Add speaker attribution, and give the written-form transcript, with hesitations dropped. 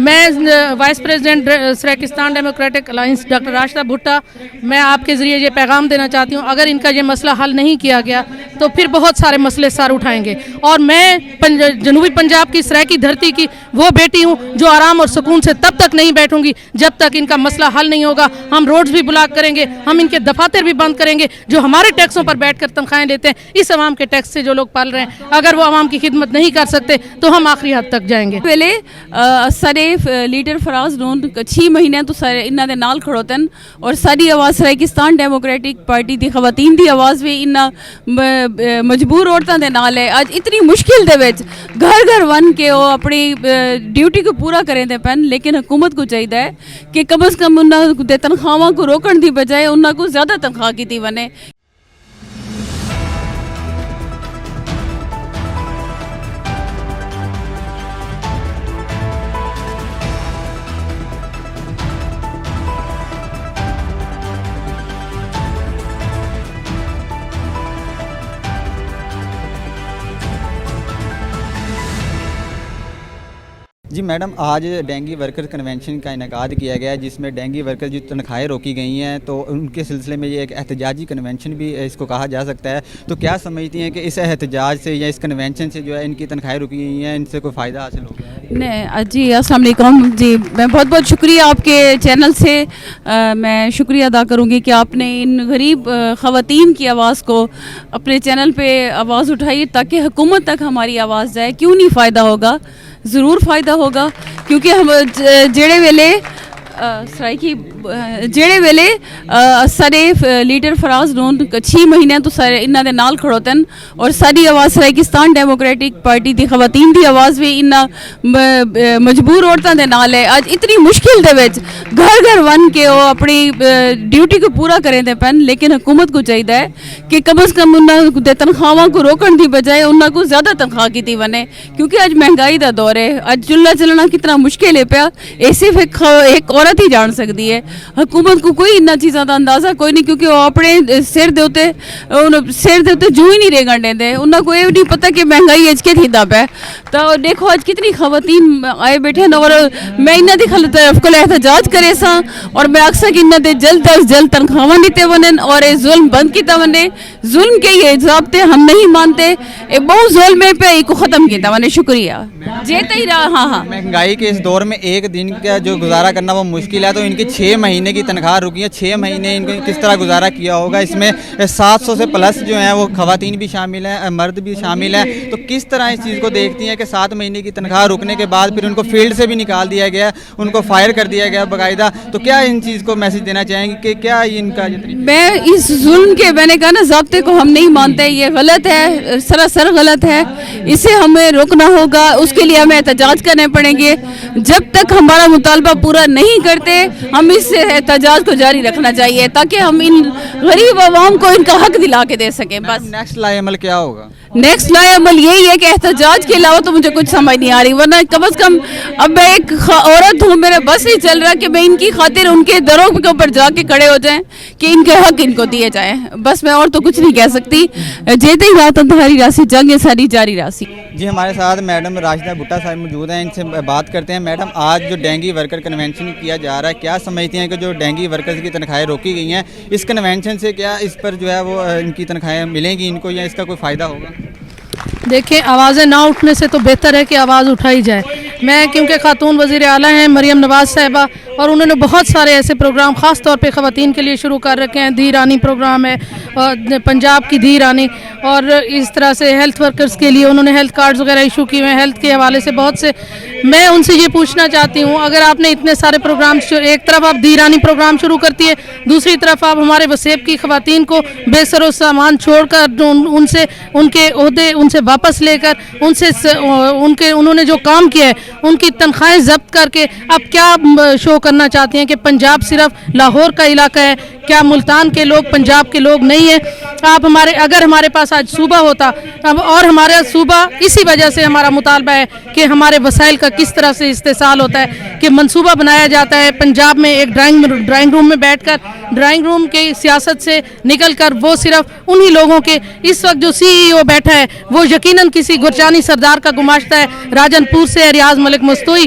Speaker 1: میں vice president سریکستان democratic alliance doctor Rashida Bhatta, میں آپ کے ذریعے یہ پیغام دینا چاہتی ہوں، اگر ان کا یہ مسئلہ حل نہیں کیا گیا تو پھر بہت سارے مسئلے سر اٹھائیں گے. اور میں جنوبی پنجاب کی سرائکی دھرتی کی وہ بیٹی ہوں جو آرام اور سکون سے تب تک نہیں بیٹھوں گی جب تک ان کا مسئلہ حل نہیں ہوگا. ہم روڈز بھی بلاک کریں گے، ہم ان کے دفاتر بھی بند کریں گے جو ہمارے ٹیکسوں پر بیٹھ کر تنخواہیں لیتے ہیں. اس عوام کے ٹیکس سے جو لوگ پال رہے ہیں، اگر وہ عوام کی خدمت نہیں کر سکتے تو ہم آخری حد تک جائیں گے.
Speaker 2: پہلے سارے لیڈر فراز نون 6 مہینے تو سارے انہاں دے نال کھڑوتن اور ساری آواز سرائکستان ڈیموکریٹک پارٹی دی خواتین دی آواز بھی انہاں مجبور عورتاں دے نال ہے. اج اتنی مشکل دے وچ گھر گھر ون کے وہ اپنی ڈیوٹی کو پورا کریں دے پن، لیکن حکومت کو چاہیے کہ کم از کم انہاں دے تنخواہاں کو روکن دی بجائے انہاں کو زیادہ تنخواہ کیتی ونے.
Speaker 3: جی میڈم، آج ڈینگی ورکر کنونشن کا انعقاد کیا گیا ہے جس میں ڈینگی ورکر جو تنخواہیں روکی گئی ہیں تو ان کے سلسلے میں یہ ایک احتجاجی کنونشن بھی اس کو کہا جا سکتا ہے. تو کیا سمجھتی ہیں کہ اس احتجاج سے یا اس کنونشن سے جو ہے ان کی تنخواہیں روکی گئی ہیں، ان سے کوئی فائدہ حاصل ہو گیا ہے؟
Speaker 2: نہیں جی، السلام علیکم. جی میں بہت بہت شکریہ آپ کے چینل سے میں شکریہ ادا کروں گی کہ آپ نے ان غریب خواتین کی آواز کو اپنے چینل پہ آواز اٹھائی تاکہ حکومت تک ہماری آواز جائے. کیوں نہیں فائدہ ہوگا؟ ضرور فائدہ ہوگا، کیونکہ ہم جڑے ویلے سارے لیڈر فراز نون 6 مہینے تو سارے انہاں دے نال کھڑوتن اور ساری آواز سرائکستان ڈیموکریٹک پارٹی دی خواتین دی آواز بھی انہاں مجبور عورتاں دے نال ہے. اج اتنی مشکل دے وچ گھر گھر ون کے وہ اپنی ڈیوٹی کو پورا کریں دے پن، لیکن حکومت کو چاہیے کہ کم از کم انہاں دے تنخواہاں کو روکن دی بجائے انہاں کو زیادہ تنخواہ کیتی ونے. کیونکہ اج مہنگائی دا دور ہے، اج چلنا چلنا کتنا مشکل ہے پیا، یہ صرف ایک عورت ہی جان سکتی ہے. حکومت کو کوئی انہاں چیزاں دا اندازہ کوئی نہیں، کیونکہ وہ اپنے سر دے اوتے جو ہی نہیں ریگن دیندے. انہاں کو یہ نہیں پتہ کہ مہنگائی اج کے تھیدا پہ. تو دیکھو اج کتنی خواتین آئے بیٹھے ہیں اور میں انہاں دی طرف کو احتجاج کرے سا اور میں اکثر کہ انہاں دے جلد از جلد تنخواہ دیتے ونن اور یہ ظلم بند کیتا ونے. ظلم کے یہ ضابطے ہم نہیں مانتے، یہ بہت ظلم ہے پہ کو ختم کیتا ونے. شکریہ. جیتے ہی رہا. ہاں
Speaker 3: مہنگائی کے اس دور میں ایک دن کا جو گزارا کرنا وہ مشکل ہے، تو ان کی 6 مہینے کی تنخواہ رکی ہے. 6 مہینے ان کو کس طرح گزارا کیا ہوگا؟ اس میں 700 سے پلس جو ہیں وہ خواتین بھی شامل ہیں، مرد بھی شامل ہیں. تو کس طرح اس چیز کو دیکھتی ہیں کہ 7 مہینے کی تنخواہ رکنے کے بعد پھر ان کو فیلڈ سے بھی نکال دیا گیا، ان کو فائر کر دیا گیا باقاعدہ؟ تو کیا ان چیز کو میسج دینا چاہیں گے کہ کیا ان کا
Speaker 2: میں اس ظلم کے میں نے کہا نا ضابطے کو ہم نہیں مانتے، یہ غلط ہے، سراسر غلط ہے. اسے ہمیں روکنا ہوگا، اس کے لیے ہمیں احتجاج کرنے پڑیں گے. جب تک ہمارا مطالبہ پورا نہیں کرتے ہم اس احتجاج کو جاری رکھنا چاہیے تاکہ ہم ان غریب عوام کو ان کا حق دلا کے دے سکیں. بس
Speaker 3: نیکسٹ لائے عمل کیا ہوگا؟
Speaker 2: نیکسٹ لائے عمل یہی ہے کہ احتجاج کے علاوہ تو مجھے کچھ سمجھ نہیں آ رہی، ورنہ کم از کم اب میں ایک عورت ہوں، میرا بس نہیں چل رہا کہ میں ان کی خاطر ان کے دروں کے اوپر جا کے کھڑے ہو جائیں کہ ان کے حق ان کو دیے جائیں. بس میں اور تو کچھ نہیں کہہ سکتی. جیتے ہی رات انتہاری راسی جنگ ساری جاری راسی.
Speaker 3: جی ہمارے ساتھ میڈم راشدہ بھٹا صاحب موجود ہیں، ان سے بات کرتے ہیں. میڈم، آج جو ڈینگی ورکر کنونشن کیا جا رہا ہے، کیا سمجھتی ہیں کہ جو ڈینگی ورکرز کی تنخواہیں روکی گئی ہیں اس کنونشن سے کیا اس پر جو ہے وہ ان کی تنخواہیں ملیں گی ان کو یا اس کا کوئی فائدہ ہوگا؟
Speaker 1: دیکھیں، آوازیں نہ اٹھنے سے تو بہتر ہے کہ آواز اٹھائی جائے. میں کیونکہ خاتون وزیر اعلیٰ ہیں مریم نواز صاحبہ، اور انہوں نے بہت سارے ایسے پروگرام خاص طور پہ خواتین کے لیے شروع کر رکھے ہیں. دھی رانی پروگرام ہے، اور پنجاب کی دھی رانی، اور اس طرح سے ہیلتھ ورکرز کے لیے انہوں نے ہیلتھ کارڈز وغیرہ ایشو کیے ہوئے ہیں ہیلتھ کے حوالے سے بہت سے. میں ان سے یہ پوچھنا چاہتی ہوں، اگر آپ نے اتنے سارے پروگرام، ایک طرف آپ دھی رانی پروگرام شروع کرتی ہے، دوسری طرف آپ ہمارے وسیب کی خواتین کو بے سر و سامان چھوڑ کر ان سے ان کے عہدے ان سے واپس لے کر انہوں نے جو کام کیا ہے ان کی تنخواہیں ضبط کر کے اب کیا شو کرنا چاہتے ہیں کہ پنجاب صرف لاہور کا علاقہ ہے؟ کیا ملتان کے لوگ پنجاب کے لوگ نہیں ہیں؟ آپ اگر ہمارے پاس آج صوبہ ہوتا، اور ہمارا صوبہ اسی وجہ سے ہمارا مطالبہ ہے کہ ہمارے وسائل کا کس طرح سے استحصال ہوتا ہے کہ منصوبہ بنایا جاتا ہے پنجاب میں ایک ڈرائنگ روم میں بیٹھ کر، ڈرائنگ روم کی سیاست سے نکل کر وہ صرف انہی لوگوں کے، اس وقت جو CEO بیٹھا ہے وہ یقیناً کسی گرجانی سردار کا گماشتہ ہے، راجن پور سے ہے ریاض ملک مستوئی.